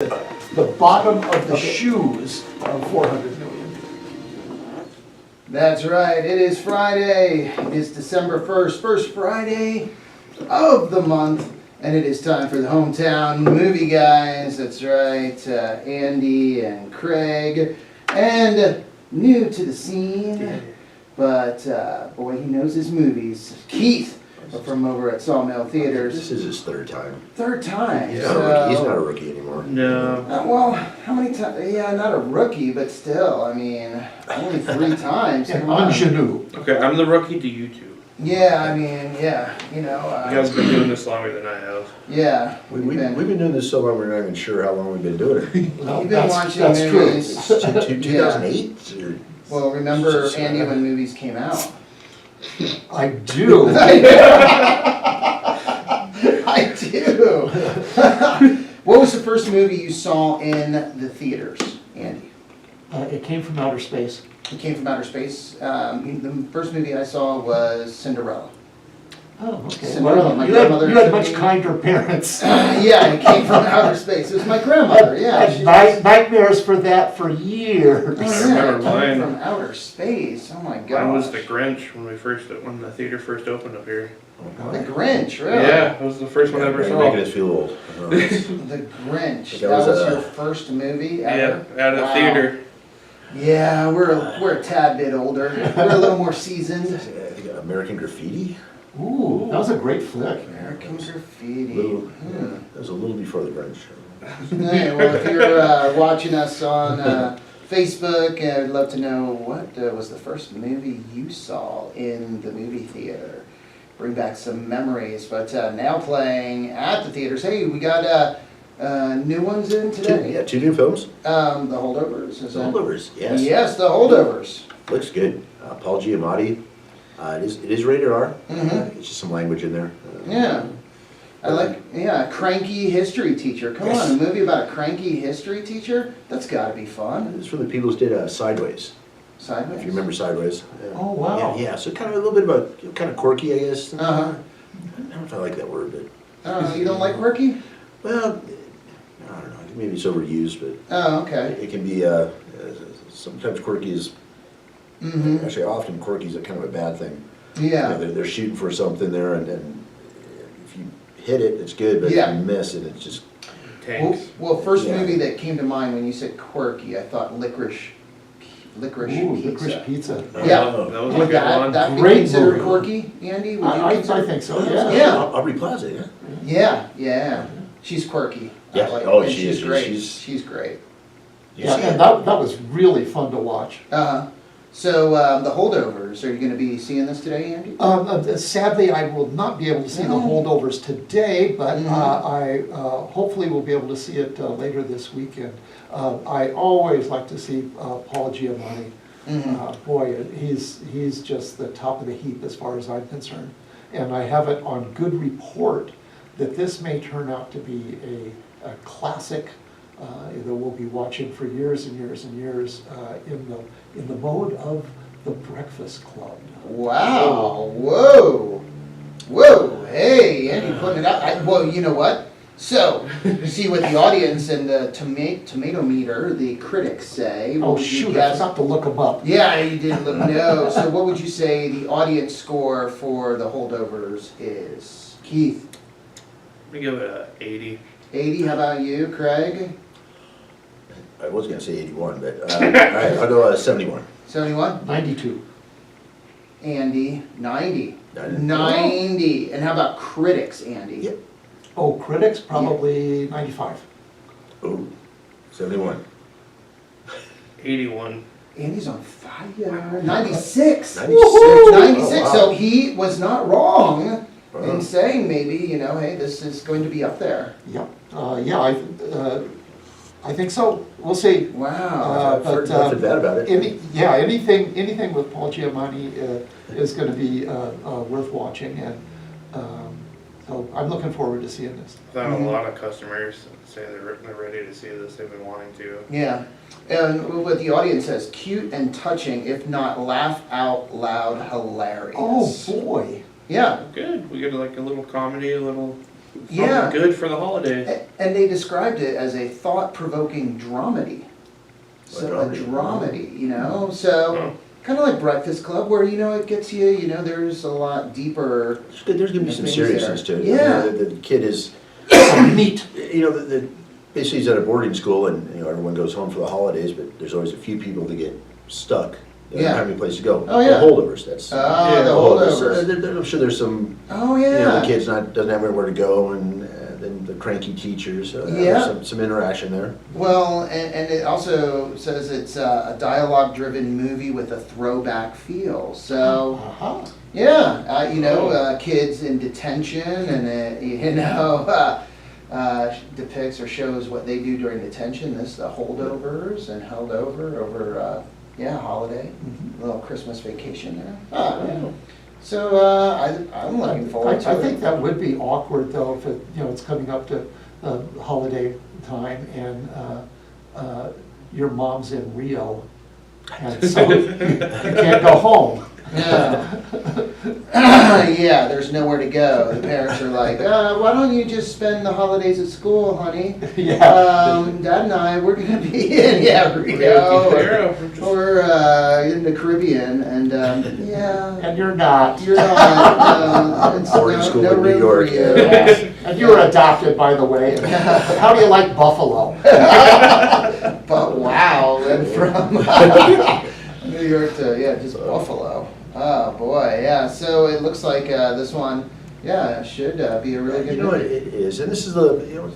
the bottom of the shoes of 400 million. That's right, it is Friday. It is December 1st, first Friday of the month, and it is time for the Hometown Movie Guys. That's right, Andy and Craig, and new to the scene, but boy, he knows his movies. Keith from over at Sawmill Theatres. This is his third time. Third time. He's, So, he's not a rookie anymore. No. well, how many times? Yeah, not a rookie, but still, I mean, only 3 times. An Come on. ingenue. Okay, I'm the rookie to you two. Yeah, I mean, yeah, you know. You guys have been doing this longer than I have. Yeah. We've been doing this so long, we're not even sure how long we've been doing it. Well, You've been watching that's movies. true. Since 2008? Or, Well, remember, Andy, when movies came out? I do. I do. What was the first movie you saw in the theaters, Andy? It came from outer space. It came from outer space. The first movie I saw was Cinderella. Oh, okay. Cinderella, my You had grandmother much took me- kinder parents. Yeah, it came from outer space. It was my grandmother, yeah. I she had nightmares for that for years. Oh, I yeah, remember it mine. came from outer space. Oh my god. Mine was The Grinch when the theater first opened up here. The Grinch, really? Yeah, it was the first one I ever You're saw. making us feel old. The Grinch. That That was was a- your first movie Yeah, ever? out of the Wow. theater. Yeah, we're a tad bit older. We're a little more seasoned. I think American Graffiti? Ooh, that was a great flick. American Graffiti. Little, yeah, that was a little before the Grinch. Hey, well, if you're watching us on Facebook, I'd love to know what was the first movie you saw in the movie theater. Bring back some memories. But now playing at the theaters. Hey, we got new ones in today. Two new films. The Holdovers. Is The that? Holdovers, yes. Yes, The Holdovers. Looks good. Paul Giamatti. It is rated R. Mhm. It's just some language in there. Yeah. I like, yeah, a cranky history teacher. Come Yes. on, a movie about a cranky history teacher? That's gotta be fun. It's from the people who did Sideways. Sideways. If you remember Sideways. Oh, wow. Yeah, so kind of a little bit about, kind of quirky, I guess. Uh-huh. I don't know if I like that word, but, You don't like quirky? well, I don't know, maybe it's overused, but Oh, okay. it can be, sometimes quirky is, Mm-hmm. actually often quirky is a kind of a bad thing. You know, Yeah. they're shooting for something there, and if you hit it, it's good, but Yeah. if you miss it, it's just, Tanks. Well, first Yeah. movie that came to mind when you said quirky, I thought licorice Ooh, pizza. licorice pizza. Yeah. That was a Would good that, one. that be Great considered movie. quirky, Andy? Would you I consider? think so, yeah. Yeah. Aubrey Plaza, yeah? Yeah, yeah. She's quirky. I Yeah. like- Oh, and she she's is. great. She's- She's great. You Yeah, see and it? that was really fun to watch. So, The Holdovers, are you gonna be seeing this today, Andy? Sadly, I will not be able to see the No. holdovers today, but Mhm. I hopefully will be able to see it later this weekend. I always like to see Paul Giamatti. Mhm. Boy, he's just the top of the heap as far as I'm concerned. And I have it on good report that this may turn out to be a classic that we'll be watching for years and years and years in the mode of The Breakfast Club. Wow, whoa, whoa, hey, Andy putting it out. Well, you know what? So, see what the audience and the tomato meter, the critics say. What Oh would you shoot, I guess? forgot to look them up. Yeah, you didn't let me know. So what would you say the audience score for The Holdovers is? Keith, I'm gonna give it a 80. 80, how about you, Craig? I was gonna say 81, but, all right, I'll go 71. 71? 92. Andy, 90. 90. 90. And how about critics, Andy? Yep. Oh, critics, probably 95. Ooh, 71. 81. Andy's on fire. 96. 96. 96. Oh, wow. So he was not wrong Wow. in saying maybe, hey, this is going to be up there. Yeah, I think so. We'll see. Wow. I've heard nothing bad about it. Anything with Paul Giamatti is going to be worth watching, and so I'm looking forward to seeing this. I've had Mhm. a lot of customers say they're ready to see this. They've been wanting to. Yeah. And what the audience says, cute and touching, if not laugh out loud hilarious. Oh boy! Yeah. Good. We get like a little comedy, a little Yeah. Something good for the holidays. And they described it as a thought-provoking dramedy. So a dramedy, you know, so kind of like Breakfast Club, where, you know, it gets you, you know, there's a lot deeper. There's gonna be some things seriousness there. to it. Yeah. You know, the kid is, Neat. you know, basically he's at a boarding school and, you know, everyone goes home for the holidays, but there's always a few people that get stuck. They Yeah. don't have any place to go. Oh, yeah. The holdovers, that's. Yeah, The holdovers. I'm sure there's some, Oh, you know, yeah. the kid's doesn't have anywhere to go, and then the cranky teachers, Yeah. there's some interaction there. Well, and it also says it's a dialogue-driven movie with a throwback feel. So, Uh-huh. yeah, you know, kids in detention, and it, you know, depicts or shows what they do during detention. This the holdovers and held over holiday, little Christmas vacation there. Yeah. So I'm looking forward to I it. think that would be awkward though, if it, you know, it's coming up to holiday time and your mom's in Rio, and so you can't go home. Yeah. Yeah, there's nowhere to go. The parents are like, why don't you just spend the holidays at school, honey? Yeah. Dad and I, we're gonna be in, Rio, or in the Caribbean, and, yeah. And you're not. You're not, it's Boarding no- school no in New room York, for you. Yeah. And you were adopted, by the way. How do you like Buffalo? But wow, went from New York to, yeah, just Buffalo. Oh, boy, yeah, so it looks like this one, yeah, should be a really good You know, it movie. is, and this is you know,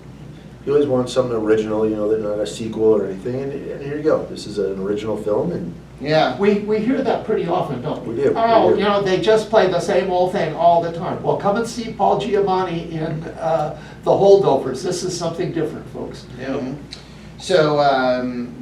you always want something original, you know, they're not a sequel or anything, and here you go. This is an original film, and Yeah, We hear that pretty often, don't we? We do, Oh, we do. you know, they just play the same old thing all the time. Well, come and see Paul Giamatti in The Holdovers. This is something different, folks. mhm. So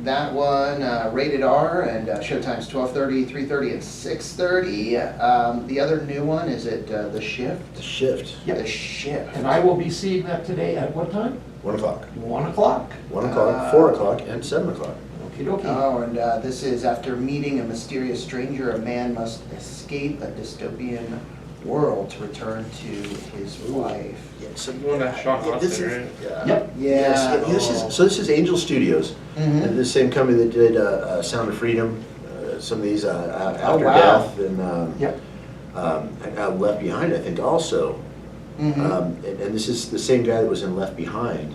that one, rated R, and showtime's 12:30, 3:30, and 6:30. The other new one, is it The Shift? the shift, Yep. The Shift. And I will be seeing that today at what time? 1 o'clock. 1 o'clock. 1 o'clock, 4 o'clock, and 7 o'clock. Okie dokie. Oh, and this is after meeting a mysterious stranger, a man must escape a dystopian world to return to his wife. Yeah, so, The one that Sean yeah, this Austin, is- right? yeah. Yep. Yeah. This is Angel Studios, Mhm. the same company that did Sound of Freedom, some of these After wow. Death, and Yep. Left Behind, I think, also. Mhm. And this is the same guy that was in Left Behind.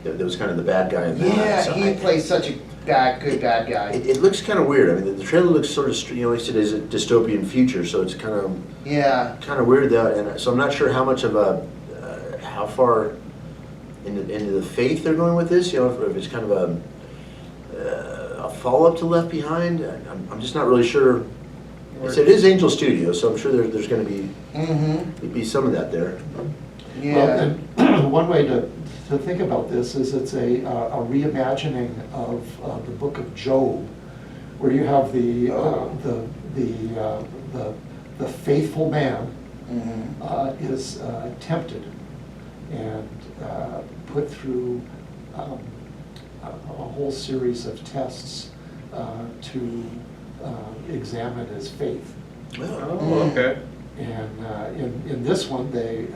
That was kind of the bad guy in that. Yeah, So he plays such a good bad guy. It looks kind of weird. I mean, the trailer looks sort of, you know, like I said, is a dystopian future, so it's kind Yeah. of weird that, and so I'm not sure how much of how far into the faith they're going with this. You know, if it's kind of a follow-up to Left Behind. I'm just not really sure. It is Angel Studios, so I'm sure there's going to be some of that there. Yeah. Well, and one way to think about this is it's a reimagining of the book of Job, where you have the faithful man Mhm. is tempted and put through a whole series of tests to examine his faith. Oh, okay. And in this one, they,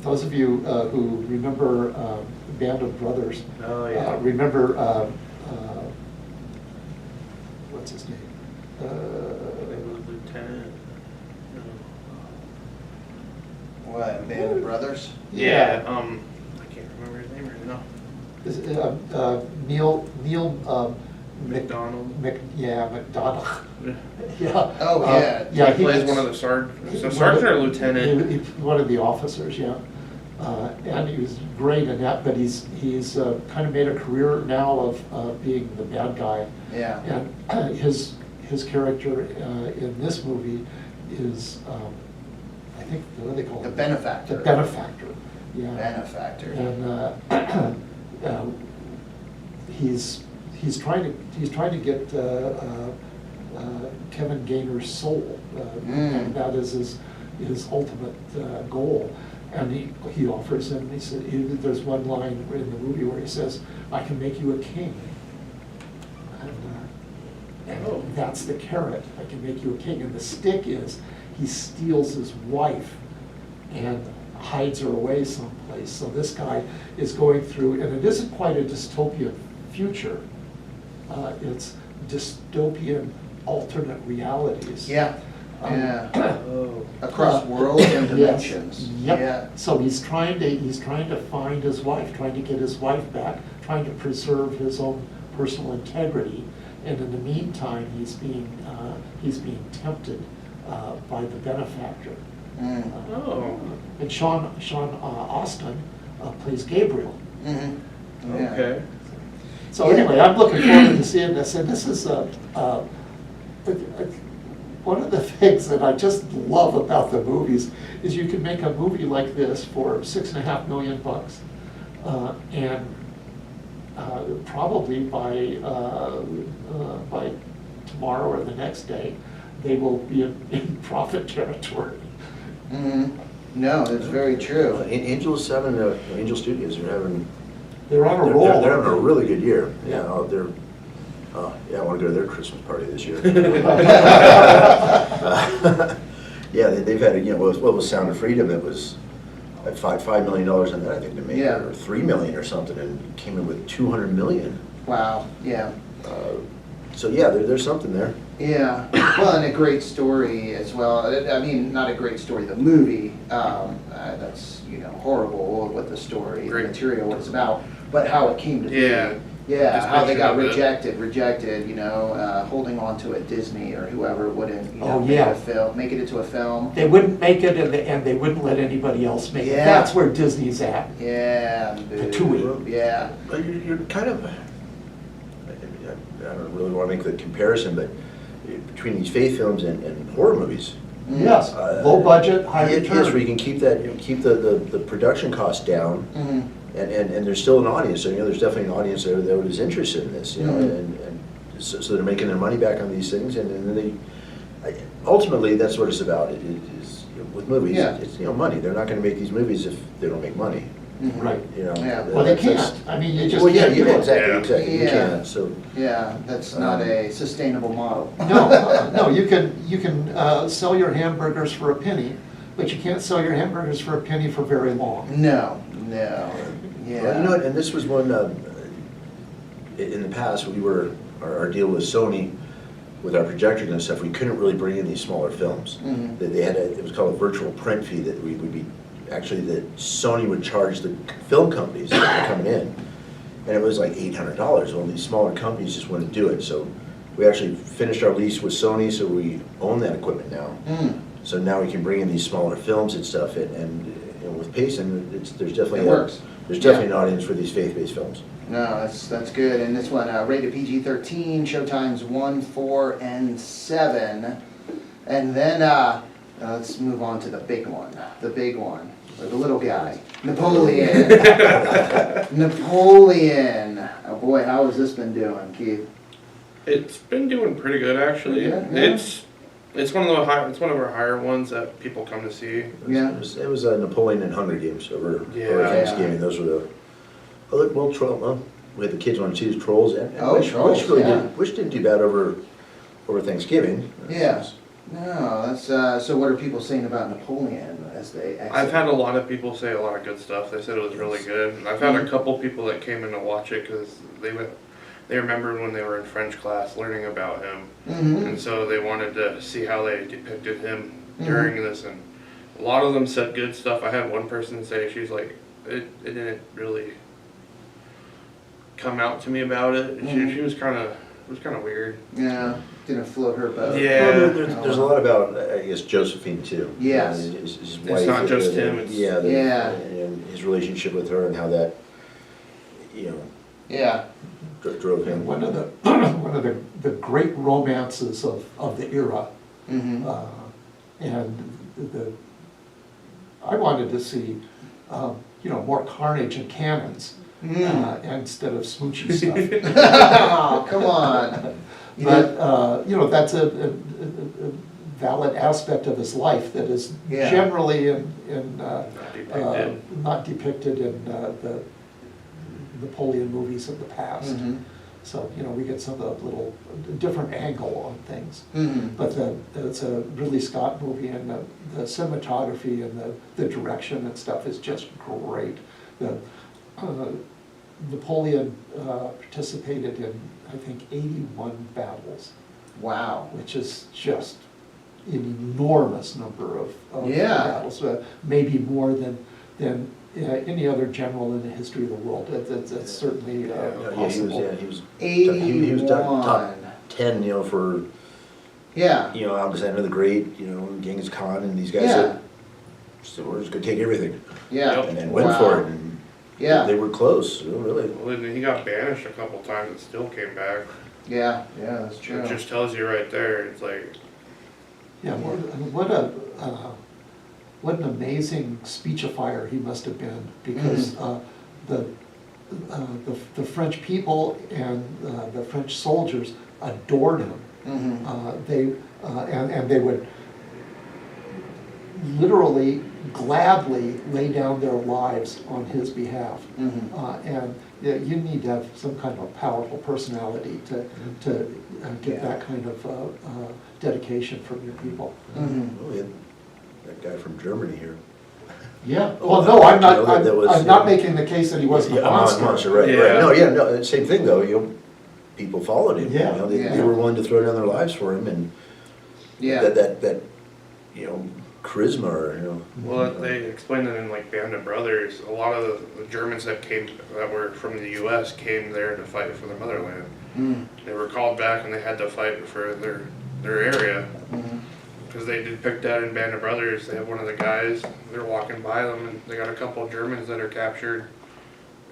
those of you who remember Band of Brothers, Oh, yeah. remember, what's his name? I think it was Lieutenant. What, Band of Brothers? Yeah, I can't remember his name right now. Is it, Neil McDonald. McDonough. Yeah. Oh, yeah. Yeah, He plays one of the sergeant or lieutenant. One of the officers, yeah. And he was great in that, but he's kind of made a career now of being the bad guy. Yeah. And his character in this movie is, I think, what do they call The it? benefactor. The benefactor, yeah. Benefactor. And he's trying to get Kevin Gaynor's soul. And that is his ultimate goal. And he offers him. He said, there's one line in the movie where he says, "I can make you a king." And that's the carrot. I can make you a king. And the stick is he steals his wife and hides her away someplace. So this guy is going through, and it isn't quite a dystopian future. It's dystopian alternate realities. Yeah, Um, yeah. Oh. Across worlds and Yes. dimensions. Yep. Yeah. So he's trying to find his wife, trying to get his wife back, trying to preserve his own personal integrity. And in the meantime, he's being tempted by the benefactor. Mm. Oh, And Sean Austin plays Gabriel. Mhm. Yeah. okay. So Yeah. anyway, I'm looking forward to seeing this, and this is one of the things that I just love about the movies is you can make a movie like this for $6.5 million, and probably by tomorrow or the next day, they will be in profit territory. Mhm. No, that's very true. Angel 7, Angel Studios are having, They're on a they're roll. having a really good year. Yeah. Yeah, I want to go to their Christmas party this year. Yeah, they've had, what was Sound of Freedom, it was like $5 million on that, I think, to make it, Yeah. or $3 million or something, and came in with $200 million. Wow, yeah. So yeah, there's something there. Yeah, well, and a great story as well. I mean, not a great story, the movie, that's, horrible what the story, the Great. material was about, but how it came to be. Yeah. Yeah, Just how they got mention of rejected, holding on to it, Disney or whoever wouldn't, Oh, make yeah. make it into a film. They wouldn't make it, and they wouldn't let anybody else make it. Yeah. That's where Disney's at. Yeah. Patooey. Yeah. Well, you're kind of, I don't really want to make the comparison, but between these faith films and horror movies. Yes, low budget, high Yes, where you return. can keep the production costs down, Mhm. and there's still an audience, so, there's definitely an audience there that is interested in this, Mhm. and so they're making their money back on these things, and then ultimately, that's what it's about, it is, with movies, Yeah. it's, money, they're not gonna make these movies if they don't make money, Mhm. Right. Yeah. Well, they that's- can't. I mean, you just Well, yeah, can't do it. exactly, Yeah. exactly, you Yeah. can't, so. Yeah, that's not a sustainable model. No, you can sell your hamburgers for a penny, but you can't sell your hamburgers for a penny for very long. No, yeah. Well, what, and this was one, in the past, our deal with Sony, with our projectors and stuff, we couldn't really bring in these smaller films. Mhm. They had it was called a virtual print fee that we would be, actually, that Sony would charge the film companies that were coming in. And it was like $800. Well, these smaller companies just wouldn't do it, so we actually finished our lease with Sony, so we own that equipment now. Mm. So now we can bring in these smaller films and stuff, and with Payson, there's definitely It works. There's definitely Yeah. an audience for these faith-based films. No, that's good. And this one, rated PG-13, showtimes 1, 4, and 7. And then, let's move on to the big one, or the little guy, Napoleon. Napoleon. Oh boy, how has this been doing, Keith? It's been doing pretty good, actually. Yeah. It's one of our higher ones that people come to see. Yeah. It was Napoleon and Hunger Games over Yeah. Thanksgiving. Those were the, we had the kids want to choose Trolls, and Oh, which Trolls, really yeah. which didn't do bad over Thanksgiving. Yeah. No, that's, so what are people saying about Napoleon as they exit? I've had a lot of people say a lot of good stuff. They said it was really good. And I've had a couple people that came in to watch it because they remembered when they were in French class learning about him. Mhm. And so they wanted to see how they depicted him during this, and a lot of them said good stuff. I had one person say she's like, it didn't really come out to me about it. She was kind of weird. Yeah, didn't float her boat. Yeah. Well, there's a lot about, I guess, Josephine too. Yes. His wife, not just him, it's- Yeah. and his relationship with her and how that, Yeah. drove him. And one of the great romances of the era, Mm-hmm. and I wanted to see, more carnage and cannons instead of smoochy stuff. Oh, come on. But that's a valid aspect of his life that is Yeah. generally not Depicted. depicted in the Napoleon movies of the past. Mhm. So, we get some of the little different angle on things. Mhm. But it's a Ridley Scott movie, and the cinematography and the direction and stuff is just great. Napoleon participated in, I think, 81 battles, Wow. which is just an enormous number of Yeah. battles, maybe more than any other general in the history of the world. That's certainly Yeah, possible. he was 81. top 10, for, Yeah. Alexander the Great, Genghis Khan, and these guys Yeah. said, so we're just gonna take everything, Yeah. and then went Wow. for it, and Yeah. they were close, really. Well, then he got banished a couple times and still came back. Yeah. Yeah, that's true. It just tells you right there, it's like, Yeah, what an amazing speechifier he must have been, because the French people and the French soldiers adored him. Mhm. And they would literally gladly lay down their lives on his behalf. Mhm. And you need to have some kind of a powerful personality to get Yeah. that kind of dedication from your people. Mhm. Well, we had that guy from Germany here. Yeah, Oh, well, no, I'm not, that was, I'm not making the case that he wasn't a Yeah, monster. right, Yeah. right. No, same thing though, people followed him. Yeah. They Yeah. were willing to throw down their lives for him, and Yeah. that charisma, or, well, they explained it in like Band of Brothers. A lot of the Germans that were from the U.S. came there to fight for the motherland. Mm. They were called back and they had to fight for their area. Mhm. Because they depict that in Band of Brothers. They have one of the guys, they're walking by them, and they got a couple of Germans that are captured.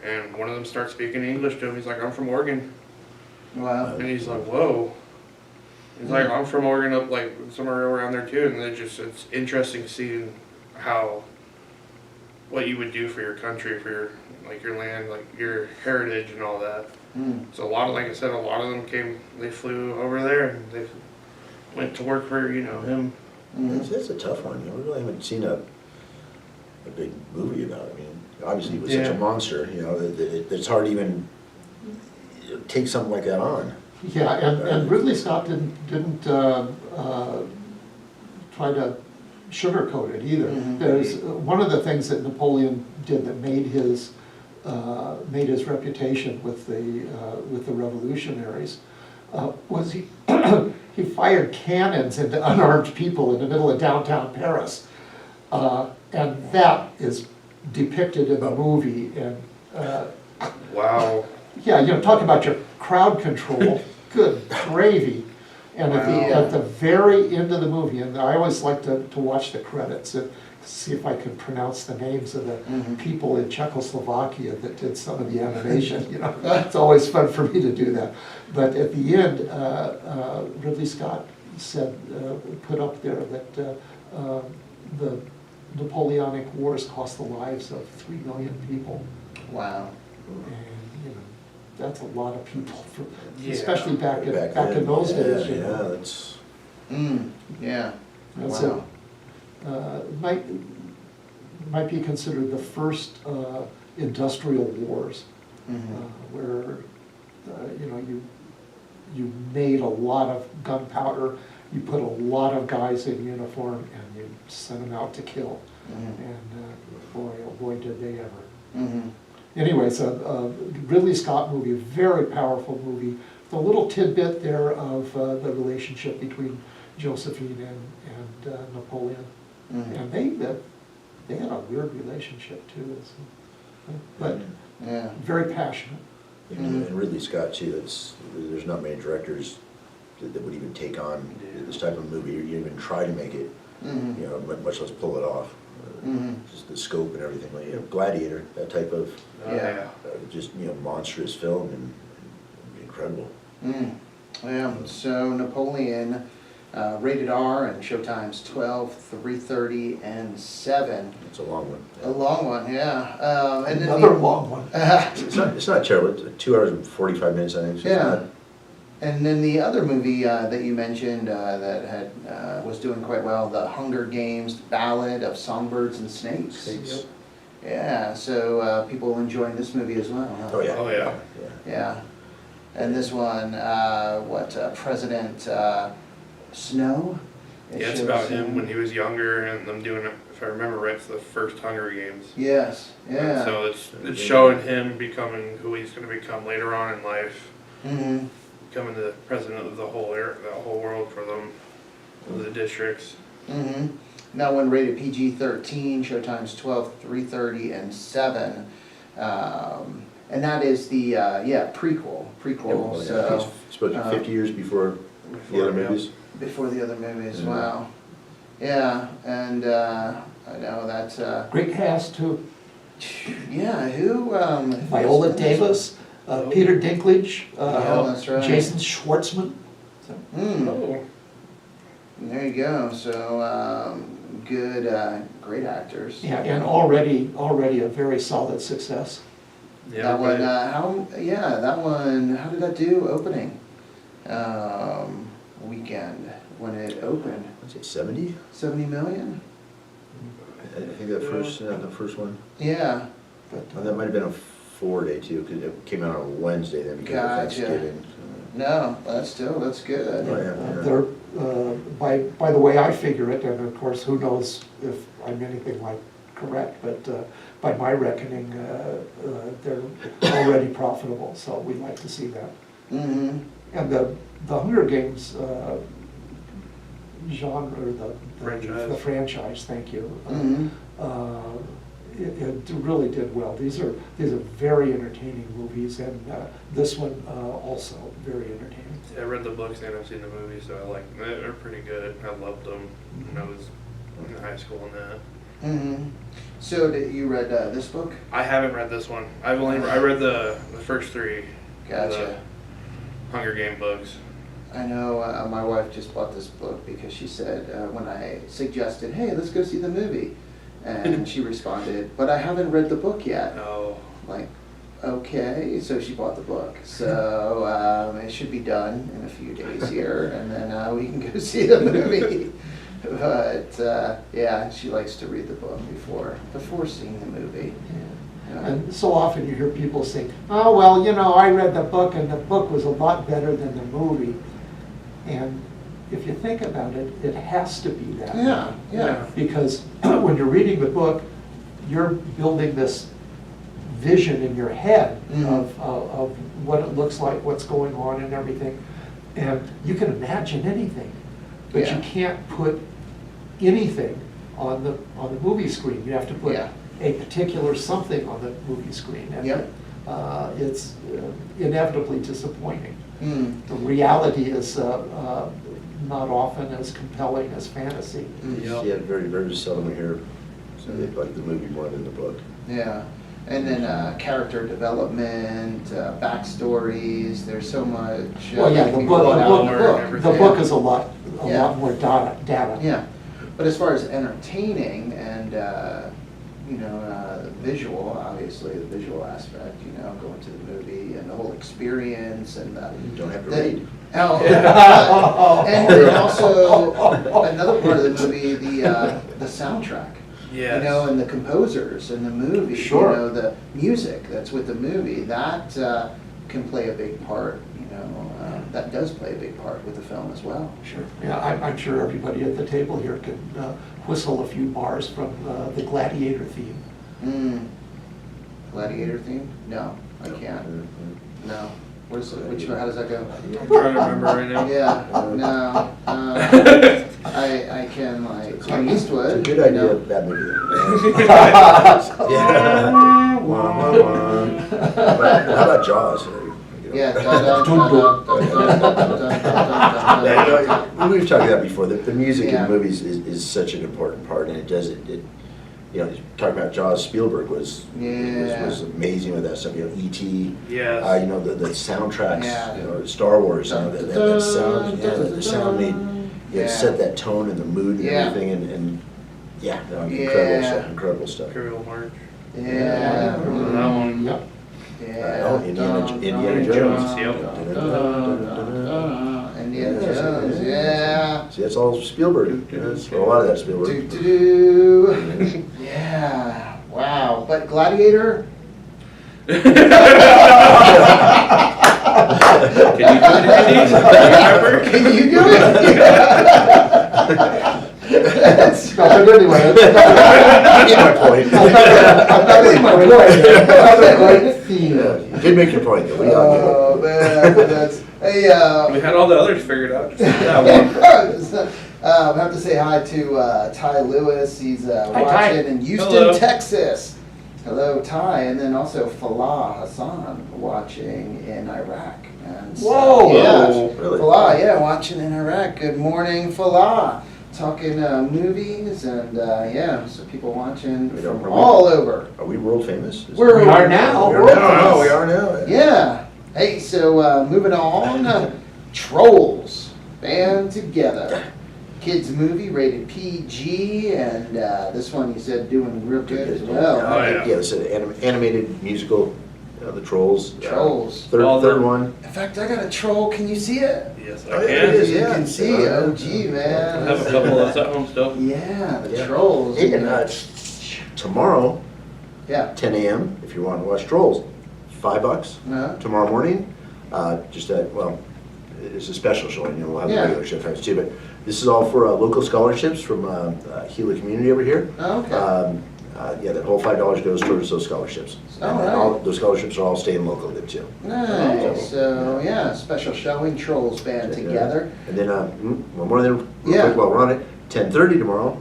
And one of them starts speaking English to him. He's like, I'm from Oregon. Wow. And he's like, whoa. He's like, I'm from Oregon, up like somewhere around there too. And it's interesting seeing what you would do for your country, for your land, like your heritage and all that. Mm. So like I said, a lot of them they flew over there and they went to work for, him. Mhm. That's a tough one. We really haven't seen a big movie about it. I mean, obviously he was such a Yeah. monster, it's hard to even take something like that on. Yeah, and Ridley Scott didn't try to sugarcoat it either. Mhm. There's one of the things that Napoleon did that made his reputation with the revolutionaries was he he fired cannons into unarmed people in the middle of downtown Paris, and that is depicted in the movie. And Wow. yeah, talk about your crowd control. Good gravy. And Wow. at the very end of the movie, and I always like to watch the credits and see if I can pronounce the names of the Mhm. people in Czechoslovakia that did some of the animation, It's always fun for me to do that. But at the end, Ridley Scott said, put up there that the Napoleonic Wars cost the lives of 3 million people. Wow. And, that's a lot of people, Yeah. especially back in then, those yeah, days, Yeah, that's, Mm. Yeah. That's Wow. might be considered the first industrial wars, Mhm. where, you made a lot of gunpowder, you put a lot of guys in uniform, and you sent them out to kill. Mhm. And boy, oh boy, did they ever. Mhm. Anyway, it's a Ridley Scott movie, a very powerful movie. The little tidbit there of the relationship between Josephine and Napoleon. Mhm. And they had a weird relationship too. But Yeah. very passionate. and Ridley Scott too, there's not many directors that would even take on this type of movie, or even try to make it, Mhm. much less pull it off. Mhm. Just the scope and everything, like, Gladiator, that type of, Yeah. just, monstrous film, and incredible. Mm. Yeah, so Napoleon, rated R, and showtimes 12, 3:30, and 7. It's a long one. A long one, yeah. And then Another long one. It's not terrible, it's 2 hours and 45 minutes, I think, so it's Yeah. not. And then the other movie that you mentioned that was doing quite well, The Hunger Games, Ballad of Songbirds and Snakes. Snakes. Yeah, so people enjoying this movie as well, huh? Oh, yeah. Oh, yeah. Yeah. And this one, President Snow? It Yeah, it's shows about him when he was younger and them doing it, if I remember right, it's the first Hunger Games. Yes, yeah. So it's showing him becoming who he's going to become later on in life, Mm-hmm. becoming the president of the whole world for them, of the districts. Mm-hmm. That one rated PG-13, showtimes 12, 3:30, and 7. And that is the, prequel, Yeah, so, it's supposed to be 50 years before the other movies. before the other movies, Yeah. wow. Yeah, and, I know that's, Great cast too. yeah, who, Viola Davis, Peter Dinklage, Yeah, that's right. Jason Schwartzman. So, Oh. There you go, so, good, great actors. yeah, and already a very solid success. Yeah, That one, right. that one, how did that do opening? Weekend, when it opened, I'd say 70? 70 million? I think the first one. Yeah, But, That might have been a 4-day too, because it came out on Wednesday then because of Gotcha. Thanksgiving. no, that's good. Oh, yeah. They're, by the way I figure it, and of course, who knows if I'm anything like correct, but by my reckoning, they're already profitable, so we'd like to see that. Mm-hmm, And the Hunger Games genre, or Franchise. the franchise, thank you. mm-hmm, It really did well. These are very entertaining movies, and this one also very entertaining. I read the books and I've seen the movies, so I like them. They're pretty good. I loved them when I was in high school and that. mm-hmm. So you read this book? I haven't read this one. I read the first 3. Gotcha. The Hunger Game books. I know my wife just bought this book because she said, when I suggested, hey, let's go see the movie, and she responded, but I haven't read the book yet. Oh. Like, okay, so she bought the book. So it should be done in a few days here, and then we can go see the movie. But yeah, she likes to read the book before seeing the movie. And so often you hear people say, oh, well, I read the book and the book was a lot better than the movie. And if you think about it, it has to be that way. Yeah. Because when you're reading the book, you're building this vision in your head of what it looks like, what's going on and everything. And you can imagine anything, but Yeah. you can't put anything on the movie screen. You have to put Yeah. a particular something on the movie screen. And Yep. it's inevitably disappointing. Mm. The reality is not often as compelling as fantasy. Yep. Yeah, very, very seldom we hear they like the movie more than the book. Yeah, and then character development, backstories. There's so much. Well, yeah, the can book, go the out in book, the Yeah. book is a lot Yeah. more data. Yeah, but as far as entertaining and visual, obviously the visual aspect, going to the movie and the whole experience and You don't have to the- read. Oh, and then also another part of the movie, the soundtrack. Yes. And the composers in the movie. Sure. The music that's with the movie, that can play a big part. That does play a big part with the film as well. Sure. Yeah, I'm sure everybody at the table here can whistle a few bars from the Gladiator theme. Gladiator theme? No, I can't. No. What is it? How does that go? I'm trying to remember right now. Yeah, no. I can Clint Eastwood. It's a good idea, bad movie. Yeah. But how about Jaws? Yeah. Dun, dun, dun, dun, dun, dun, dun, dun, dun, dun. We've talked about before, the music Yeah. in movies is such an important part, and it does it. Talking about Jaws, Spielberg was amazing with that stuff. E.T. Yes. The soundtracks. Yeah. Star Wars. Dun, That dun, sound. Yeah, dun, the sound made Yeah. set that tone and the mood and Yeah. everything, and Yeah. incredible stuff. Imperial March. Yeah. Remember that one? Yep. Yeah. Indiana Jones. Yep. Indiana Jones, yeah. See, that's all Spielberg. That's a lot of that Spielberg. Yeah, wow. But Gladiator? Remember? Can you do it? That's No, but anyway, You get my point. that's my point. That's a great theme. Yeah, you did make your point, though. We all get it. Oh, man, that's, hey, We had all the others figured out. Just that one. I have to say hi to Ty Lewis. He's Ty. watching in Houston, Hello. Texas. Hello, Ty. And then also Falah Hassan watching in Iraq. And so, Whoa. Yeah, Whoa, really? Falah, yeah, watching in Iraq. Good morning, Falah. Talking movies and yeah, so people watching We don't- from all over. Are we world famous? We are now. We We're are now. famous. We are now. Yeah. Hey, so moving on, Trolls band together. Kids movie rated PG, and this one you said doing real good as well. Oh, yeah. Yeah, it's an animated musical, the Trolls. Trolls. Third one. In fact, I got a troll. Can you see it? Yes, I Oh, yeah, can. it is, You yeah. can see. Yeah. OG, I man. have a couple of those at home still. Yeah, the Yeah. Trolls. Hey, and tomorrow, Yeah. 10 a.m., if you want to watch Trolls, $5 Uh-huh. tomorrow morning. Just that, well, it's a special showing, we'll have the Yeah. regular show times too, but this is all for local scholarships from Gila community over here. Okay. Yeah, that whole $5 goes towards those scholarships. All And right. those scholarships are all staying local to too. Nice. So yeah, special showing Trolls band together. And then, one more thing, real Yeah. quick while we're on it, 10:30 tomorrow,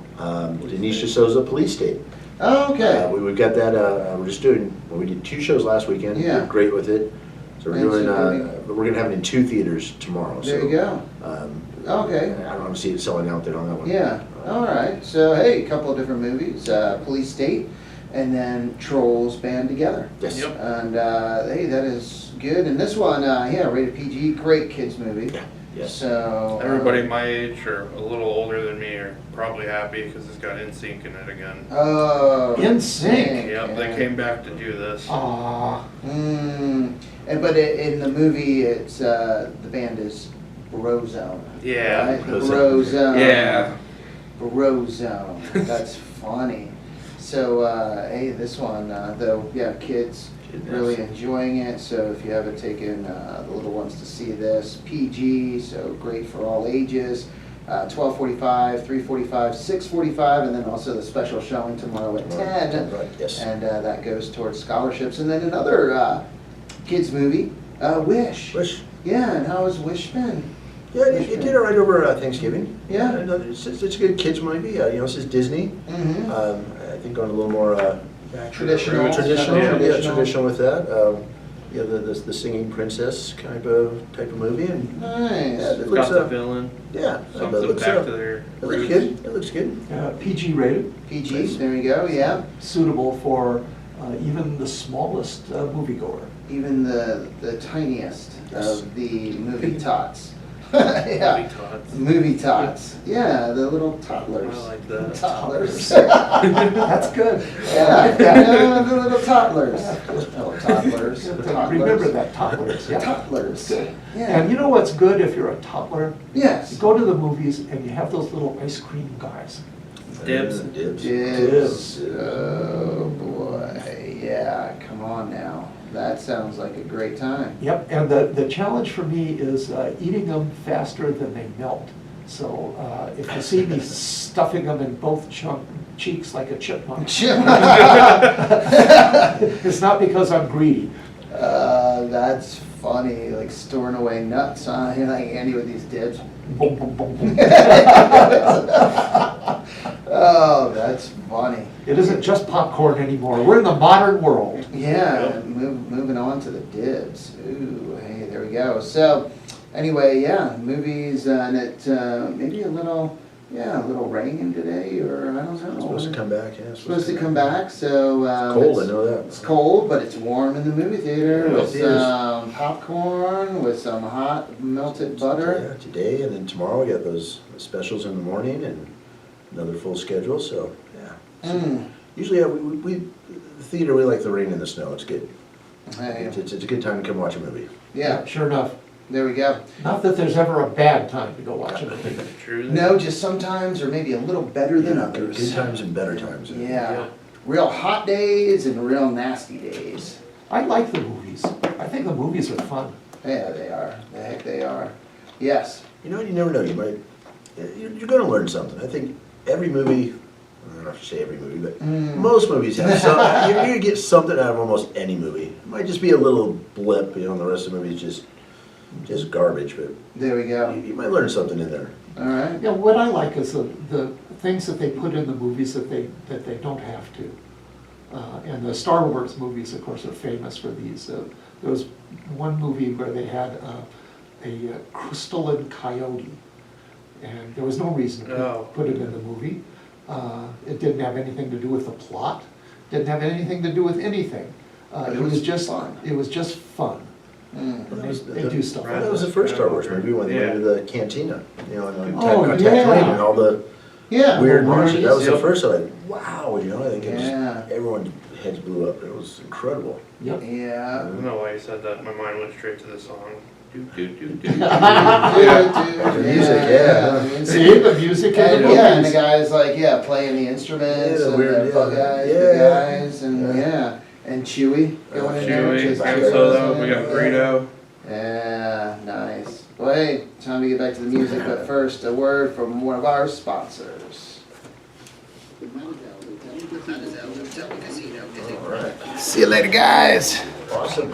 Denise Souza Police State. Okay. We've got that, we're just doing, well, we did 2 shows last weekend. Yeah. Did great with it. So we're And so doing, we're gonna have it in 2 theaters tomorrow. There so, you go. Okay. I don't want to see it selling out there on that one. Yeah, all right. So, hey, a couple of different movies, Police State, and then Trolls band together. Yes. Yep. And, hey, that is good. And this one, yeah, rated PG, great kids movie. Yeah. Yes. So. Everybody my age or a little older than me are probably happy because it's got NSYNC in it again. Oh. In sync. Yep, they came back to do this. Ah, And, but in the movie, it's, the band is Brozone. Yeah. Right? Brozone. Brozone. Yeah. Brozone. That's funny. So, hey, this one, though, yeah, kids really enjoying it. So if you haven't taken the little ones to see this, PG, so great for all ages. 12:45, 3:45, 6:45, and then also the special showing tomorrow at 10. Right, yes. And that goes towards scholarships. And then another kids movie, Wish. Wish. Yeah, and how has Wish been? Yeah, it did all right over Thanksgiving. Yeah. It's a good kids movie. This is Disney. Mm-hmm. I think going a little more Traditional. traditional, Yeah. yeah, traditional with that. Yeah, the singing princess type of movie, and Nice. yeah, it Got looks the villain. yeah, it Something looks back to their it looks roots. good. It looks good. PG rated, PG, there you go, yeah. suitable for even the smallest moviegoer. Even the tiniest Yes. of the movie tots. Yeah, Movie tots. movie tots. Yeah, the little toddlers. I like that. Toddlers. That's good. Yeah, the little toddlers. Oh, toddlers. Remember that, toddlers, yeah. Toddlers. And Yeah. you know what's good if you're a toddler? You Yes. go to the movies and you have those little ice cream guys. Dibs. Dibs. Dibs. Oh, boy. Yeah, come on now. That sounds like a great time. Yep, and the challenge for me is eating them faster than they melt. So if you see me stuffing them in both cheeks like a chipmunk, it's not because I'm greedy. That's funny, like storing away nuts, huh? You're like Andy with these dibs. Boom, boom, boom, boom. Oh, that's funny. It isn't just popcorn anymore. We're in the modern world. Yeah, moving on to the dibs. Ooh, hey, there we go. So, anyway, yeah, movies, and it maybe a little rain today, or I don't know. It's supposed to come back, yeah. It's supposed to come back, so. Cold, I know that. It's cold, but it's warm in the movie theater Yeah, with it is. some popcorn, with some hot melted butter. Yeah, today and then tomorrow we got those specials in the morning and another full schedule, so, yeah. So Mm. usually, yeah, the theater, we like the rain and the snow, it's good. Hey, It's a good time to come watch a movie. yeah, Sure enough. there we go. Not that there's ever a bad time to go watch a movie. True. No, just sometimes, or maybe a little better than Yeah, others. Good times and better times. Yeah, Yeah. real hot days and real nasty days. I like the movies. I think the movies are fun. Yeah, they are. The heck they are. Yes. You know, you never know, you're gonna learn something. I think every movie, I don't have to say every movie, but most movies have some, you're gonna get something out of almost any movie. It might just be a little blip, and the rest of the movie is just garbage, but There we go. you might learn something in there. All right. Yeah, what I like is the things that they put in the movies that they don't have to. And the Star Wars movies, of course, are famous for these. There was one movie where they had a crystalline coyote, and there was no reason to put it in the movie. It didn't have anything to do with the plot, didn't have anything to do with anything. It was just fun. It was just fun. Mm. And they do stuff. That was the first Star Wars movie when they went to the cantina, and Oh, on yeah. Tatooine and all the Yeah. weird Well, monsters. That was the Yep. first. I was like, wow, I think it Yeah. just, everyone's heads blew up. It was incredible. Yep. I Yeah. don't know why you said that. My mind went straight to the song. Do, do, do, do. The music, yeah. See, the music in the And the movies. guys like, playing the instruments, Yeah, the and weird, the bug yeah. guys, Yeah. the guys, and Yeah. and Chewie going in there. Chewie, just- Han Solo, we got Greedo. Yeah, nice. Well, hey, time to get back to the music, but first, a word from one of our sponsors. All right. See you later, guys. Awesome.